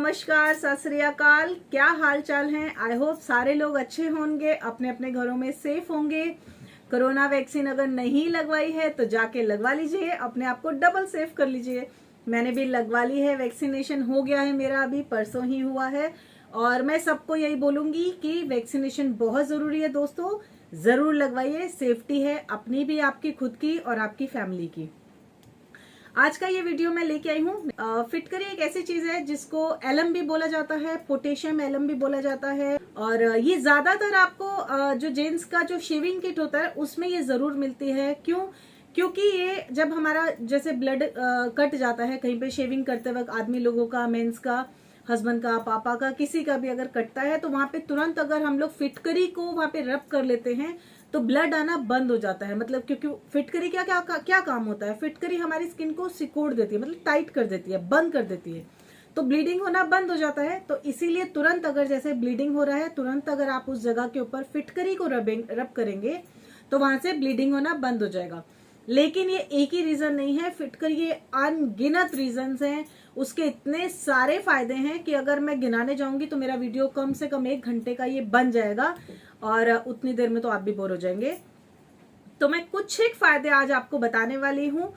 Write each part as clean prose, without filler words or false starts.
नमस्कार, सत श्री अकाल। क्या हाल चाल हैं? आई होप सारे लोग अच्छे होंगे, अपने अपने घरों में सेफ होंगे। कोरोना वैक्सीन अगर नहीं लगवाई है तो जाके लगवा लीजिए, अपने आप को डबल सेफ कर लीजिए। मैंने भी लगवा ली है, वैक्सीनेशन हो गया है मेरा, अभी परसों ही हुआ है। और मैं सबको यही बोलूंगी कि वैक्सीनेशन बहुत जरूरी है दोस्तों, जरूर लगवाइए। सेफ्टी है अपनी भी, आपकी खुद की और आपकी फैमिली की। आज का ये वीडियो मैं लेके आई हूँ। फिटकरी एक ऐसी चीज है जिसको एलम भी बोला जाता है, पोटेशियम एलम भी बोला जाता है। और ये ज्यादातर आपको जो जेंट्स का जो शेविंग किट होता है उसमें ये जरूर मिलती है। क्यों? क्योंकि ये जब हमारा जैसे ब्लड कट जाता है कहीं पे शेविंग करते वक्त, आदमी लोगों का, मेंस का, हस्बैंड का, पापा का, किसी का भी अगर कटता है तो वहां पे तुरंत अगर हम लोग फिटकरी को वहां पे रब कर लेते हैं तो ब्लड आना बंद हो जाता है। मतलब क्योंकि फिटकरी क्या काम होता है, फिटकरी हमारी स्किन को सिकोड़ देती है, मतलब टाइट कर देती है, बंद कर देती है, तो ब्लीडिंग होना बंद हो जाता है। तो इसीलिए तुरंत अगर जैसे ब्लीडिंग हो रहा है, तुरंत अगर आप उस जगह के ऊपर फिटकरी को रब करेंगे तो वहां से ब्लीडिंग होना बंद हो जाएगा। लेकिन ये एक ही रीजन नहीं है, फिटकरी ये अनगिनत रीजंस हैं, उसके इतने सारे फायदे हैं कि अगर मैं गिनाने जाऊंगी तो मेरा वीडियो कम से कम 1 घंटे का ये बन जाएगा और उतनी देर में तो आप भी बोर हो जाएंगे। तो मैं कुछ एक फायदे आज आपको बताने वाली हूँ।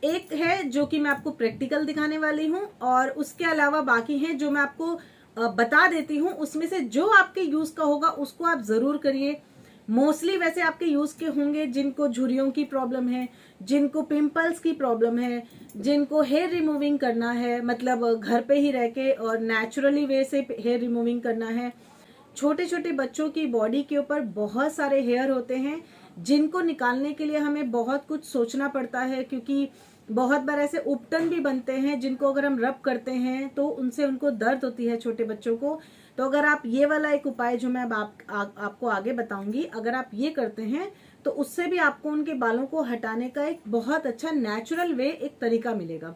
एक है जो कि मैं आपको प्रैक्टिकल दिखाने वाली हूँ और उसके अलावा बाकी हैं जो मैं आपको बता देती हूँ। उसमें से जो आपके यूज का होगा उसको आप जरूर करिए। मोस्टली वैसे आपके यूज के होंगे जिनको झुर्रियों की प्रॉब्लम है, जिनको पिंपल्स की प्रॉब्लम है, जिनको हेयर रिमूविंग करना है, मतलब घर पे ही रह के और नेचुरली वे से हेयर रिमूविंग करना है। छोटे छोटे बच्चों की बॉडी के ऊपर बहुत सारे हेयर होते हैं जिनको निकालने के लिए हमें बहुत कुछ सोचना पड़ता है, क्योंकि बहुत बार ऐसे उपटन भी बनते हैं जिनको अगर हम रब करते हैं तो उनसे उनको दर्द होती है छोटे बच्चों को। तो अगर आप ये वाला एक उपाय जो मैं अब आपको आगे बताऊंगी, अगर आप ये करते हैं तो उससे भी आपको उनके बालों को हटाने का एक बहुत अच्छा नेचुरल वे, एक तरीका मिलेगा।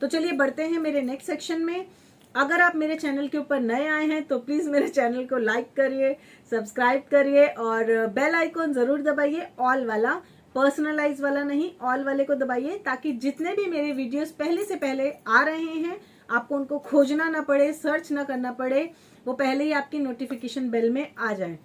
तो चलिए बढ़ते हैं मेरे नेक्स्ट सेक्शन में। अगर आप मेरे चैनल के ऊपर नए आए हैं तो प्लीज मेरे चैनल को लाइक करिए, सब्सक्राइब करिए और बेल आइकॉन जरूर दबाइए, ऑल वाला, पर्सनलाइज वाला नहीं, ऑल वाले को दबाइए, ताकि जितने भी मेरे वीडियोस पहले से पहले आ रहे हैं आपको उनको खोजना ना पड़े, सर्च ना करना पड़े, वो पहले ही आपकी नोटिफिकेशन बेल में आ जाए।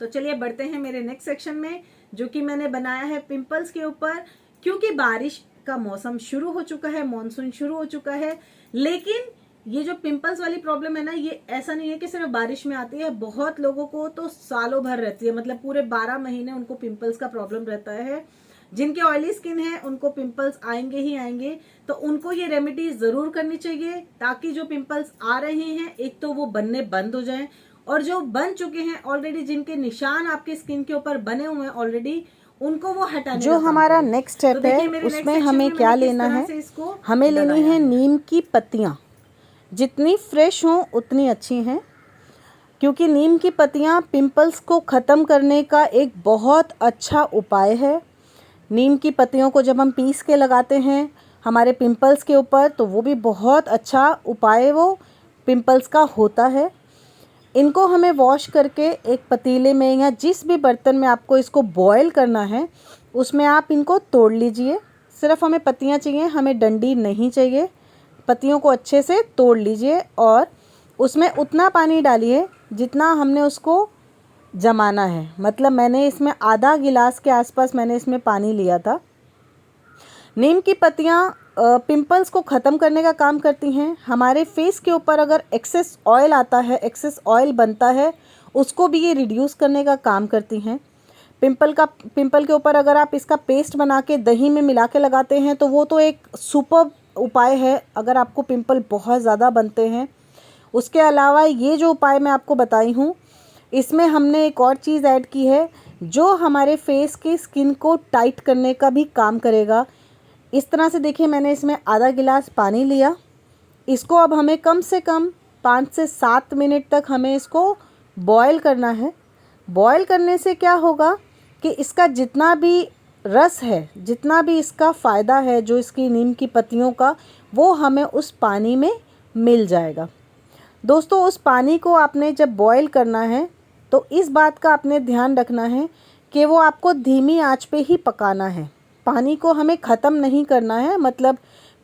तो चलिए बढ़ते हैं मेरे नेक्स्ट सेक्शन में, जो कि मैंने बनाया है पिंपल्स के ऊपर। क्योंकि बारिश का मौसम शुरू हो चुका है, मॉनसून शुरू हो चुका है, लेकिन ये जो पिंपल्स वाली प्रॉब्लम है ना, ये ऐसा नहीं है कि सिर्फ बारिश में आती है। बहुत लोगों को तो सालों भर रहती है, मतलब पूरे 12 महीने उनको पिंपल्स का प्रॉब्लम रहता है। जिनके ऑयली स्किन है उनको पिंपल्स आएंगे ही आएंगे, तो उनको ये रेमेडी जरूर करनी चाहिए ताकि जो पिंपल्स आ रहे हैं एक तो वो बनने बंद हो जाएं, और जो बन चुके हैं ऑलरेडी, जिनके निशान आपके स्किन के ऊपर बने हुए हैं ऑलरेडी, उनको वो हटाने जो हमारा नेक्स्ट स्टेप है उसमें हमें क्या लेना है, हमें लेनी है नीम की पत्तियाँ। जितनी फ्रेश हों उतनी अच्छी हैं, क्योंकि नीम की पत्तियाँ पिंपल्स को ख़त्म करने का एक बहुत अच्छा उपाय है। नीम की पत्तियों को जब हम पीस के लगाते हैं हमारे पिंपल्स के ऊपर तो वो भी बहुत अच्छा उपाय वो पिंपल्स का होता है। इनको हमें वॉश करके एक पतीले में या जिस भी बर्तन में आपको इसको बॉयल करना है उसमें आप इनको तोड़ लीजिए। सिर्फ हमें पत्तियाँ चाहिए, हमें डंडी नहीं चाहिए। पत्तियों को अच्छे से तोड़ लीजिए और उसमें उतना पानी डालिए जितना हमने उसको जमाना है। मतलब मैंने इसमें आधा गिलास के आसपास मैंने इसमें पानी लिया था। नीम की पत्तियाँ पिंपल्स को ख़त्म करने का काम करती हैं। हमारे फेस के ऊपर अगर एक्सेस ऑयल आता है, एक्सेस ऑयल बनता है, उसको भी ये रिड्यूस करने का काम करती हैं। पिंपल के ऊपर अगर आप इसका पेस्ट बना के दही में मिला के लगाते हैं तो वो तो एक सुपर उपाय है अगर आपको पिंपल बहुत ज़्यादा बनते हैं। उसके अलावा ये जो उपाय मैं आपको बताई हूँ इसमें हमने एक और चीज़ ऐड की है जो हमारे फेस की स्किन को टाइट करने का भी काम करेगा। इस तरह से देखिए, मैंने इसमें आधा गिलास पानी लिया। इसको अब हमें कम से कम 5 से 7 मिनट तक हमें इसको बॉयल करना है। बॉयल करने से क्या होगा कि इसका जितना भी रस है, जितना भी इसका फ़ायदा है जो इसकी नीम की पत्तियों का, वो हमें उस पानी में मिल जाएगा। दोस्तों, उस पानी को आपने जब बॉयल करना है तो इस बात का आपने ध्यान रखना है कि वो आपको धीमी आंच पे ही पकाना है। पानी को हमें ख़त्म नहीं करना है, मतलब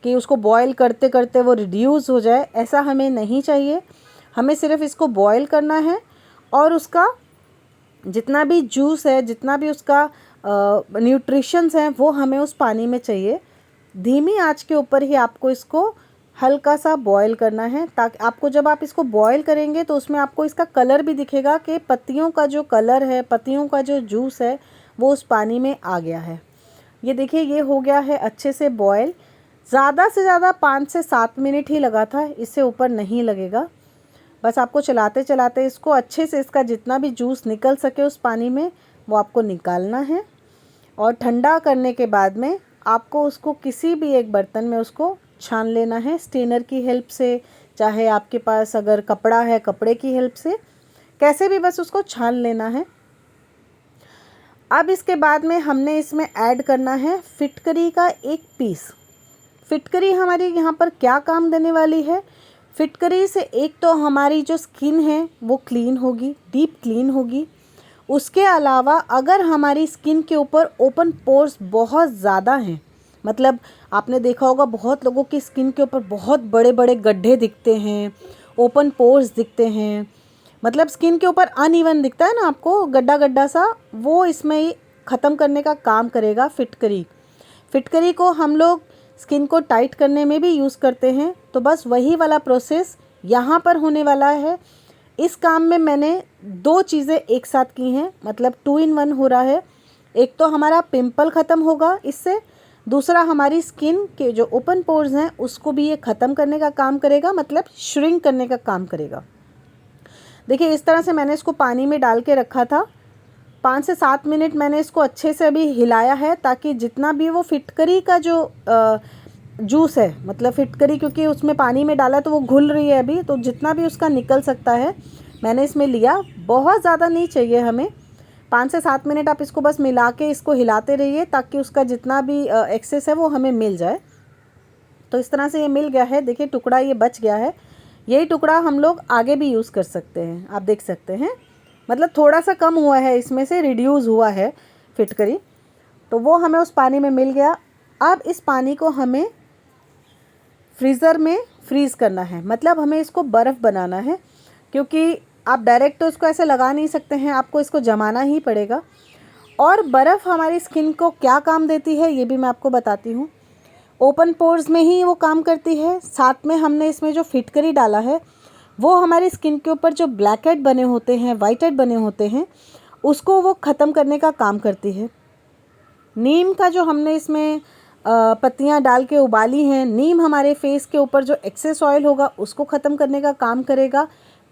कि उसको बॉईल करते करते वो रिड्यूस हो जाए, ऐसा हमें नहीं चाहिए। हमें सिर्फ इसको बॉईल करना है और उसका जितना भी जूस है, जितना भी उसका न्यूट्रिशंस हैं, वो हमें उस पानी में चाहिए। धीमी आंच के ऊपर ही आपको इसको हल्का सा बॉईल करना है, ताकि आपको जब आप इसको बॉईल करेंगे तो उसमें आपको इसका कलर भी दिखेगा कि पत्तियों का जो कलर है, पत्तियों का जो जूस है वो उस पानी में आ गया है। ये देखिए ये हो गया है अच्छे से बॉयल। ज़्यादा से ज़्यादा 5 से 7 मिनट ही लगा था, इससे ऊपर नहीं लगेगा। बस आपको चलाते चलाते इसको अच्छे से इसका जितना भी जूस निकल सके उस पानी में वो आपको निकालना है। और ठंडा करने के बाद में आपको उसको किसी भी एक बर्तन में उसको छान लेना है, स्ट्रेनर की हेल्प से, चाहे आपके पास अगर कपड़ा है कपड़े की हेल्प से, कैसे भी बस उसको छान लेना है। अब इसके बाद में हमने इसमें ऐड करना है फिटकरी का एक पीस। फिटकरी हमारी यहाँ पर क्या काम देने वाली है? फिटकरी से एक तो हमारी जो स्किन है वो क्लीन होगी, डीप क्लीन होगी। उसके अलावा अगर हमारी स्किन के ऊपर ओपन पोर्स बहुत ज़्यादा हैं, मतलब आपने देखा होगा बहुत लोगों की स्किन के ऊपर बहुत बड़े बड़े गड्ढे दिखते हैं, ओपन पोर्स दिखते हैं, मतलब स्किन के ऊपर अनइवन दिखता है ना आपको, गड्ढा गड्ढा सा, वो इसमें ख़त्म करने का काम करेगा फिटकरी। फिटकरी को हम लोग स्किन को टाइट करने में भी यूज़ करते हैं, तो बस वही वाला प्रोसेस यहाँ पर होने वाला है। इस काम में मैंने 2 चीज़ें एक साथ की हैं, मतलब 2 in 1 हो रहा है। एक तो हमारा पिंपल ख़त्म होगा इससे, दूसरा हमारी स्किन के जो ओपन पोर्स हैं उसको भी ये ख़त्म करने का काम करेगा, मतलब श्रिंक करने का काम करेगा। देखिए इस तरह से मैंने इसको पानी में डाल के रखा था। 5 से 7 मिनट मैंने इसको अच्छे से अभी हिलाया है, ताकि जितना भी वो फिटकरी का जो जूस है, मतलब फिटकरी क्योंकि उसमें पानी में डाला तो वो घुल रही है अभी, तो जितना भी उसका निकल सकता है मैंने इसमें लिया। बहुत ज़्यादा नहीं चाहिए हमें। 5 से 7 मिनट आप इसको बस मिला के इसको हिलाते रहिए, ताकि उसका जितना भी एक्सेस है वो हमें मिल जाए। तो इस तरह से ये मिल गया है। देखिए टुकड़ा ये बच गया है, यही टुकड़ा हम लोग आगे भी यूज़ कर सकते हैं। आप देख सकते हैं, मतलब थोड़ा सा कम हुआ है, इसमें से रिड्यूस हुआ है फिटकरी, तो वो हमें उस पानी में मिल गया। अब इस पानी को हमें फ्रीज़र में फ्रीज़ करना है, मतलब हमें इसको बर्फ़ बनाना है, क्योंकि आप डायरेक्ट तो इसको ऐसे लगा नहीं सकते हैं, आपको इसको जमाना ही पड़ेगा। और बर्फ़ हमारी स्किन को क्या काम देती है ये भी मैं आपको बताती हूँ। ओपन पोर्स में ही वो काम करती है, साथ में हमने इसमें जो फिटकरी डाला है वो हमारी स्किन के ऊपर जो ब्लैक हेड बने होते हैं, वाइट हेड बने होते हैं, उसको वो ख़त्म करने का काम करती है। नीम का जो हमने इसमें पत्तियां डाल के उबाली हैं, नीम हमारे फेस के ऊपर जो एक्सेस ऑयल होगा उसको ख़त्म करने का काम करेगा।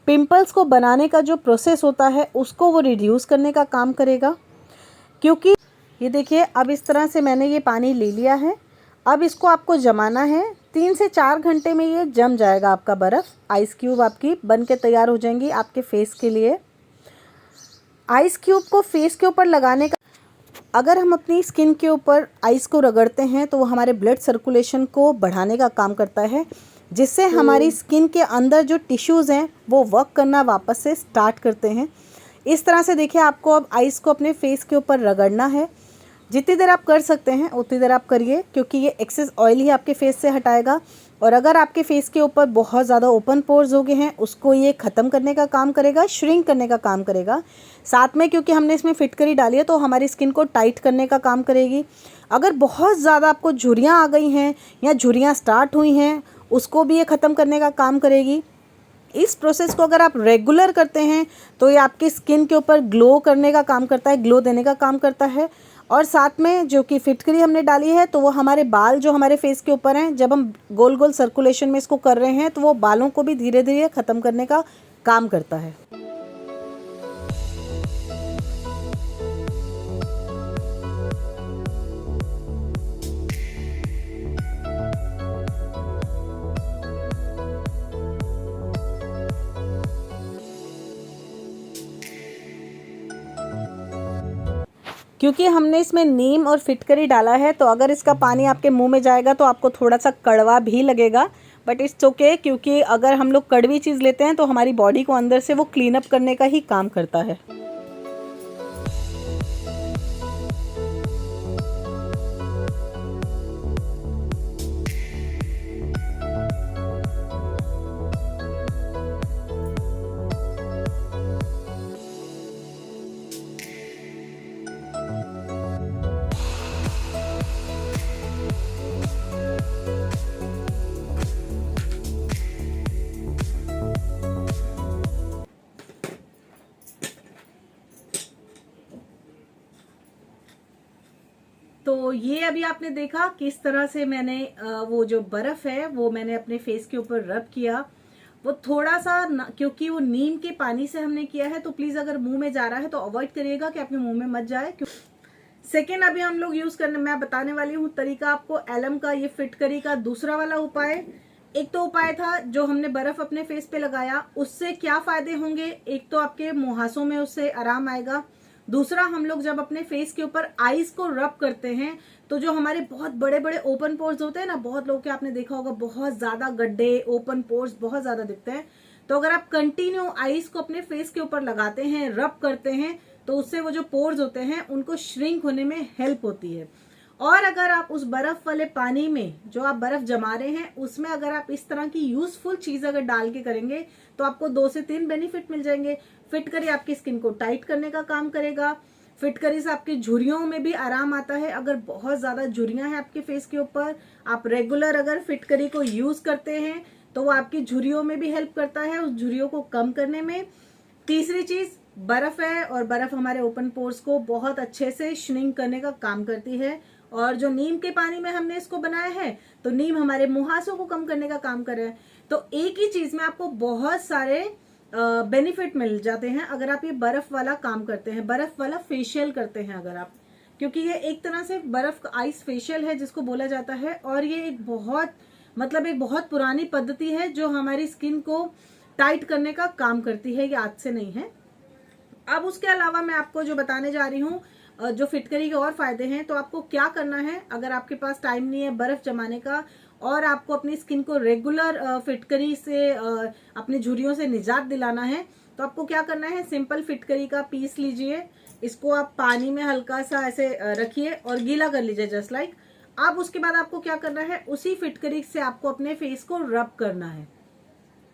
पिंपल्स को बनाने का जो प्रोसेस होता है उसको वो रिड्यूस करने का काम करेगा। क्योंकि ये देखिए अब इस तरह से मैंने ये पानी ले लिया है। अब इसको आपको जमाना है, 3 से 4 घंटे में ये जम जाएगा आपका बर्फ़। आइस क्यूब आपकी बन के तैयार हो जाएंगी आपके फेस के लिए। आइस क्यूब को फेस के ऊपर लगाने का, अगर हम अपनी स्किन के ऊपर आइस को रगड़ते हैं तो वो हमारे ब्लड सर्कुलेशन को बढ़ाने का काम करता है, जिससे हमारी स्किन के अंदर जो टिश्यूज़ हैं वो वर्क करना वापस से स्टार्ट करते हैं। इस तरह से देखिए आपको अब आइस को अपने फेस के ऊपर रगड़ना है। जितनी देर आप कर सकते हैं उतनी देर आप करिए, क्योंकि ये एक्सेस ऑयल ही आपके फेस से हटाएगा। और अगर आपके फेस के ऊपर बहुत ज़्यादा ओपन पोर्स हो गए हैं उसको ये ख़त्म करने का काम करेगा, श्रिंक करने का काम करेगा। साथ में क्योंकि हमने इसमें फिटकरी डाली है तो हमारी स्किन को टाइट करने का काम करेगी। अगर बहुत ज़्यादा आपको झुर्रियाँ आ गई हैं या झुर्रियाँ स्टार्ट हुई हैं उसको भी ये ख़त्म करने का काम करेगी। इस प्रोसेस को अगर आप रेगुलर करते हैं तो ये आपकी स्किन के ऊपर ग्लो करने का काम करता है, ग्लो देने का काम करता है। और साथ में जो कि फिटकरी हमने डाली है तो वो हमारे बाल जो हमारे फेस के ऊपर हैं, जब हम गोल गोल सर्कुलेशन में इसको कर रहे हैं तो वो बालों को भी धीरे धीरे ख़त्म करने का काम करता है। क्योंकि हमने इसमें नीम और फिटकरी डाला है तो अगर इसका पानी आपके मुंह में जाएगा तो आपको थोड़ा सा कड़वा भी लगेगा, बट इट्स ओके, क्योंकि अगर हम लोग कड़वी चीज़ लेते हैं तो हमारी बॉडी को अंदर से वो क्लीन अप करने का ही काम करता है। तो ये अभी आपने देखा किस तरह से मैंने वो जो बर्फ है वो मैंने अपने फेस के ऊपर रब किया। वो थोड़ा सा क्योंकि वो नीम के पानी से हमने किया है, तो प्लीज अगर मुंह में जा रहा है तो अवॉइड करिएगा कि आपके मुंह में मत जाए। सेकेंड अभी हम लोग यूज करने, मैं बताने वाली हूँ तरीका आपको एलम का, ये फिटकरी का दूसरा वाला उपाय। एक तो उपाय था जो हमने बर्फ अपने फेस पे लगाया, उससे क्या फायदे होंगे, एक तो आपके मुहासों में उससे आराम आएगा। दूसरा, हम लोग जब अपने फेस के ऊपर आईज को रब करते हैं तो जो हमारे बहुत बड़े बड़े ओपन पोर्स होते हैं ना, बहुत लोग के आपने देखा होगा बहुत ज्यादा गड्ढे, ओपन पोर्स बहुत ज्यादा दिखते हैं, तो अगर आप कंटिन्यू आईज को अपने फेस के ऊपर लगाते हैं, रब करते हैं, तो उससे वो जो पोर्स होते हैं उनको श्रिंक होने में हेल्प होती है। और अगर आप उस बर्फ वाले पानी में जो आप बर्फ जमा रहे हैं उसमें अगर आप इस तरह की यूजफुल चीज अगर डाल के करेंगे तो आपको 2 से 3 बेनिफिट मिल जाएंगे। फिटकरी आपकी स्किन को टाइट करने का काम करेगा। फिटकरी से आपकी झुर्रियों में भी आराम आता है। अगर बहुत ज्यादा झुर्रियां हैं आपके फेस के ऊपर, आप रेगुलर अगर फिटकरी को यूज करते हैं तो वो आपकी झुर्रियों में भी हेल्प करता है, उस झुर्रियों को कम करने में। तीसरी चीज बर्फ है, और बर्फ हमारे ओपन पोर्स को बहुत अच्छे से श्रिंक करने का काम करती है। और जो नीम के पानी में हमने इसको बनाया है तो नीम हमारे मुहासों को कम करने का काम कर रहा है। तो एक ही चीज में आपको बहुत सारे बेनिफिट मिल जाते हैं अगर आप ये बर्फ वाला काम करते हैं, बर्फ वाला फेशियल करते हैं अगर आप, क्योंकि ये एक तरह से बर्फ आइस फेशियल है जिसको बोला जाता है। और ये एक बहुत पुरानी पद्धति है जो हमारी स्किन को टाइट करने का काम करती है, ये आज से नहीं है। अब उसके अलावा मैं आपको जो बताने जा रही हूँ जो फिटकरी के और फायदे हैं, तो आपको क्या करना है अगर आपके पास टाइम नहीं है बर्फ जमाने का और आपको अपनी स्किन को रेगुलर फिटकरी से अपनी झुर्रियों से निजात दिलाना है, तो आपको क्या करना है, सिंपल फिटकरी का पीस लीजिए, इसको आप पानी में हल्का सा ऐसे रखिए और गीला कर लीजिए जस्ट लाइक। अब उसके बाद आपको क्या करना है, उसी फिटकरी से आपको अपने फेस को रब करना है,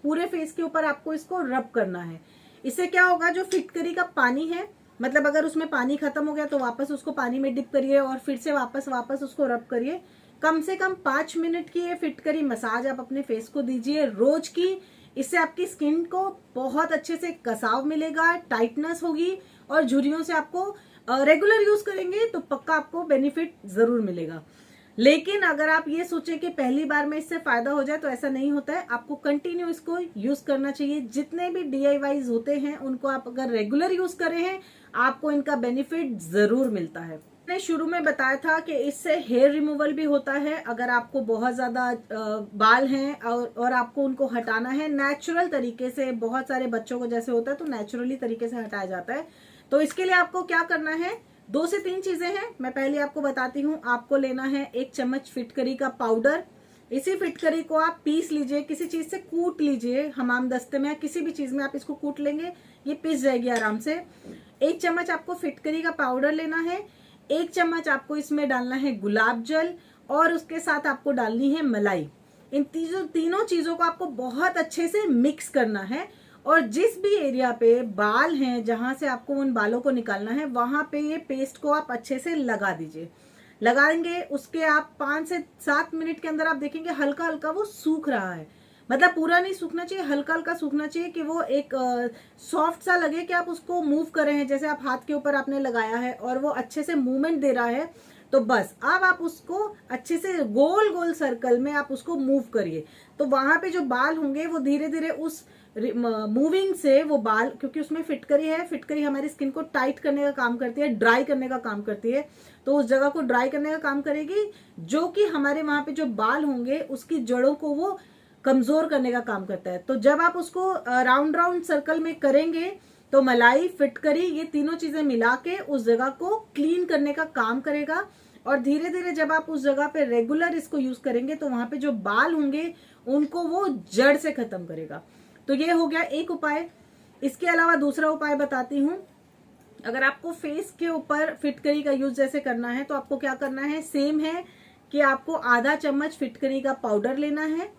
पूरे फेस के ऊपर आपको इसको रब करना है। इससे क्या होगा, जो फिटकरी का पानी है, मतलब अगर उसमें पानी खत्म हो गया तो वापस उसको पानी में डिप करिए और फिर से वापस उसको रब करिए। कम से कम 5 मिनट की ये फिटकरी मसाज आप अपने फेस को दीजिए रोज की। इससे आपकी स्किन को बहुत अच्छे से कसाव मिलेगा, टाइटनेस होगी, और झुर्रियों से आपको रेगुलर यूज करेंगे तो पक्का आपको बेनिफिट जरूर मिलेगा। लेकिन अगर आप ये सोचे कि पहली बार में इससे फायदा हो जाए, तो ऐसा नहीं होता है। आपको कंटिन्यू इसको यूज करना चाहिए। जितने भी DIYs होते हैं उनको आप अगर रेगुलर यूज कर रहे हैं, आपको इनका बेनिफिट जरूर मिलता है। मैंने शुरू में बताया था कि इससे हेयर रिमूवल भी होता है। अगर आपको बहुत ज्यादा बाल हैं और आपको उनको हटाना है नेचुरल तरीके से, बहुत सारे बच्चों को जैसे होता है तो नेचुरली तरीके से हटाया जाता है, तो इसके लिए आपको क्या करना है, 2 से 3 चीजें हैं। मैं पहले आपको बताती हूँ। आपको लेना है 1 चम्मच फिटकरी का पाउडर। इसी फिटकरी को आप पीस लीजिए, किसी चीज से कूट लीजिए, हमाम दस्ते में या किसी भी चीज में आप इसको कूट लेंगे, ये पिस जाएगी आराम से। 1 चम्मच आपको फिटकरी का पाउडर लेना है। 1 चम्मच आपको इसमें डालना है गुलाब जल, और उसके साथ आपको डालनी है मलाई। इन तीनों चीजों को आपको बहुत अच्छे से मिक्स करना है, और जिस भी एरिया पे बाल हैं, जहां से आपको उन बालों को निकालना है, वहां पे ये पेस्ट को आप अच्छे से लगा दीजिए। लगाएंगे उसके आप 5 से 7 मिनट के अंदर आप देखेंगे हल्का हल्का वो सूख रहा है। मतलब पूरा नहीं सूखना चाहिए, हल्का हल्का सूखना चाहिए कि वो एक सॉफ्ट सा लगे कि आप उसको मूव कर रहे हैं, जैसे आप हाथ के ऊपर आपने लगाया है और वो अच्छे से मूवमेंट दे रहा है। तो बस अब आप उसको अच्छे से गोल गोल सर्कल में आप उसको मूव करिए, तो वहां पे जो बाल होंगे वो धीरे धीरे उस मूविंग से वो बाल, क्योंकि उसमें फिटकरी है, फिटकरी हमारी स्किन को टाइट करने का काम करती है, ड्राई करने का काम करती है, तो उस जगह को ड्राई करने का काम करेगी, जो कि हमारे वहां पे जो बाल होंगे उसकी जड़ों को वो कमजोर करने का काम करता है। तो जब आप उसको राउंड सर्कल में करेंगे तो मलाई, फिटकरी, ये तीनों चीजें मिला के उस जगह को क्लीन करने का काम करेगा। और धीरे धीरे जब आप उस जगह पे रेगुलर इसको यूज करेंगे तो वहां पे जो बाल होंगे उनको वो जड़ से खत्म करेगा। तो ये हो गया एक उपाय। इसके अलावा दूसरा उपाय बताती हूँ। अगर आपको फेस के ऊपर फिटकरी का यूज जैसे करना है तो आपको क्या करना है, सेम है कि आपको आधा चम्मच फिटकरी का पाउडर लेना है,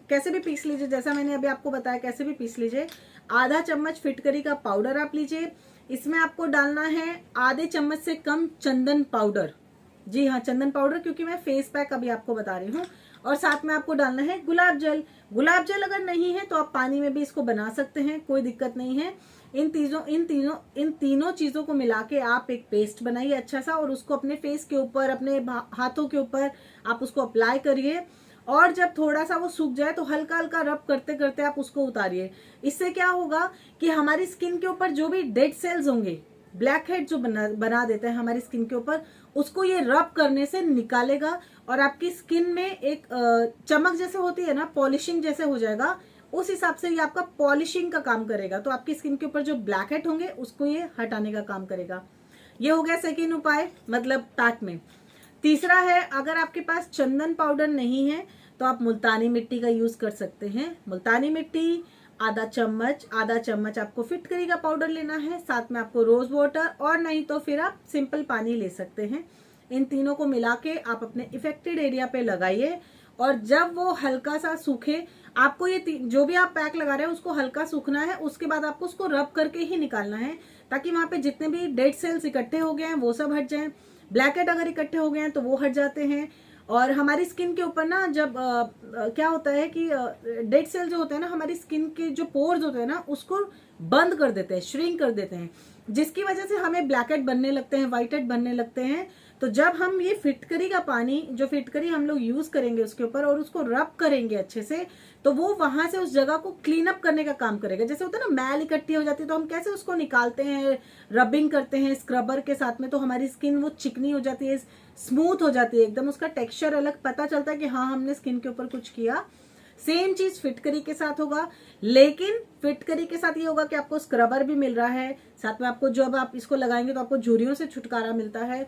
कैसे भी पीस लीजिए, जैसा मैंने अभी आपको बताया कैसे भी पीस लीजिए। आधा चम्मच फिटकरी का पाउडर आप लीजिए। इसमें आपको डालना है आधे चम्मच से कम चंदन पाउडर। जी हाँ, चंदन पाउडर, क्योंकि मैं फेस पैक अभी आपको बता रही हूँ। और साथ में आपको डालना है गुलाब जल। गुलाब जल अगर नहीं है तो आप पानी में भी इसको बना सकते हैं, कोई दिक्कत नहीं है। इन तीनों चीजों को मिला के आप एक पेस्ट बनाइए अच्छा सा, और उसको अपने फेस के ऊपर, अपने हाथों के ऊपर आप उसको अप्लाई करिए। और जब थोड़ा सा वो सूख जाए तो हल्का हल्का रब करते करते आप उसको उतारिए। इससे क्या होगा कि हमारी स्किन के ऊपर जो भी डेड सेल्स होंगे, ब्लैक हेड जो बना देते हैं हमारी स्किन के ऊपर, उसको ये रब करने से निकालेगा और आपकी स्किन में एक चमक जैसे होती है ना, पॉलिशिंग जैसे हो जाएगा। उस हिसाब से ये आपका पॉलिशिंग का काम करेगा। तो आपकी स्किन के ऊपर जो ब्लैक हेड होंगे उसको ये हटाने का काम करेगा। ये हो गया सेकेंड उपाय, मतलब पैक में। तीसरा है, अगर आपके पास चंदन पाउडर नहीं है तो आप मुल्तानी मिट्टी का यूज कर सकते हैं। मुल्तानी मिट्टी आधा चम्मच आपको फिटकरी का पाउडर लेना है, साथ में आपको रोज वाटर, और नहीं तो फिर आप सिंपल पानी ले सकते हैं। इन तीनों को मिला के आप अपने इफेक्टेड एरिया पे लगाइए, और जब वो हल्का सा सूखे, आपको ये जो भी आप पैक लगा रहे हैं उसको हल्का सूखना है। उसके बाद आपको उसको रब करके ही निकालना है, ताकि वहां पे जितने भी डेड सेल्स इकट्ठे हो गए हैं वो सब हट जाएं। ब्लैक हेड अगर इकट्ठे हो गए हैं तो वो हट जाते हैं। और हमारी स्किन के ऊपर ना जब क्या होता है कि डेड सेल जो होते हैं ना, हमारी स्किन के जो पोर्स होते हैं ना, उसको बंद कर देते हैं, श्रिंक कर देते हैं, जिसकी वजह से हमें ब्लैक हेड बनने लगते हैं, व्हाइट हेड बनने लगते हैं। तो जब हम ये फिटकरी का पानी, जो फिटकरी हम लोग यूज करेंगे उसके ऊपर, और उसको रब करेंगे अच्छे से, तो वो वहां से उस जगह को क्लीन अप करने का काम करेगा। जैसे होता है ना, मैल इकट्ठी हो जाती है तो हम कैसे उसको निकालते हैं, रबिंग करते हैं स्क्रबर के साथ में, तो हमारी स्किन वो चिकनी हो जाती है, स्मूथ हो जाती है एकदम, उसका टेक्सचर अलग, पता चलता है कि हाँ हमने स्किन के ऊपर कुछ किया। सेम चीज फिटकरी के साथ होगा, लेकिन फिटकरी के साथ ये होगा कि आपको स्क्रबर भी मिल रहा है, साथ में आपको जब आप इसको लगाएंगे तो आपको झुर्रियों से छुटकारा मिलता है।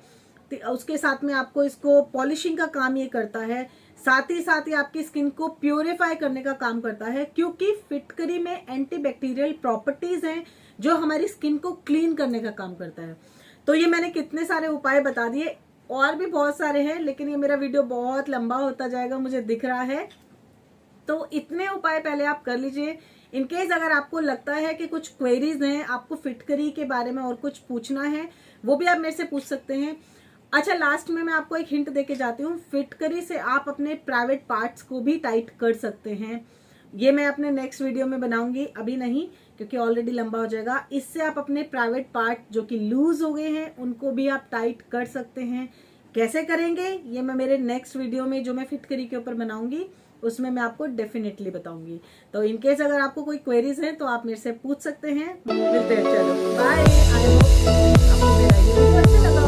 उसके साथ में आपको इसको पॉलिशिंग का काम ये करता है, साथ ही साथ ये आपकी स्किन को प्यूरिफाई करने का काम करता है, क्योंकि फिटकरी में एंटीबैक्टीरियल प्रॉपर्टीज हैं जो हमारी स्किन को क्लीन करने का काम करता है। तो ये मैंने कितने सारे उपाय बता दिए, और भी बहुत सारे हैं, लेकिन ये मेरा वीडियो बहुत लंबा होता जाएगा मुझे दिख रहा है। तो इतने उपाय पहले आप कर लीजिए। इनकेस अगर आपको लगता है कि कुछ क्वेरीज हैं, आपको फिटकरी के बारे में और कुछ पूछना है, वो भी आप मेरे से पूछ सकते हैं। अच्छा, लास्ट में मैं आपको एक हिंट देके जाती हूँ। फिटकरी से आप अपने प्राइवेट पार्ट्स को भी टाइट कर सकते हैं। ये मैं अपने नेक्स्ट वीडियो में बनाऊंगी, अभी नहीं, क्योंकि ऑलरेडी लंबा हो जाएगा। इससे आप अपने प्राइवेट पार्ट जो कि लूज हो गए हैं उनको भी आप टाइट कर सकते हैं। कैसे करेंगे ये मैं मेरे नेक्स्ट वीडियो में, जो मैं फिटकरी के ऊपर बनाऊंगी, उसमें मैं आपको डेफिनेटली बताऊंगी। तो इनकेस अगर आपको कोई क्वेरीज हैं तो आप मेरे से पूछ सकते हैं। मिलते हैं, चलो बाय। आपको मेरा ये वीडियो अच्छा लगा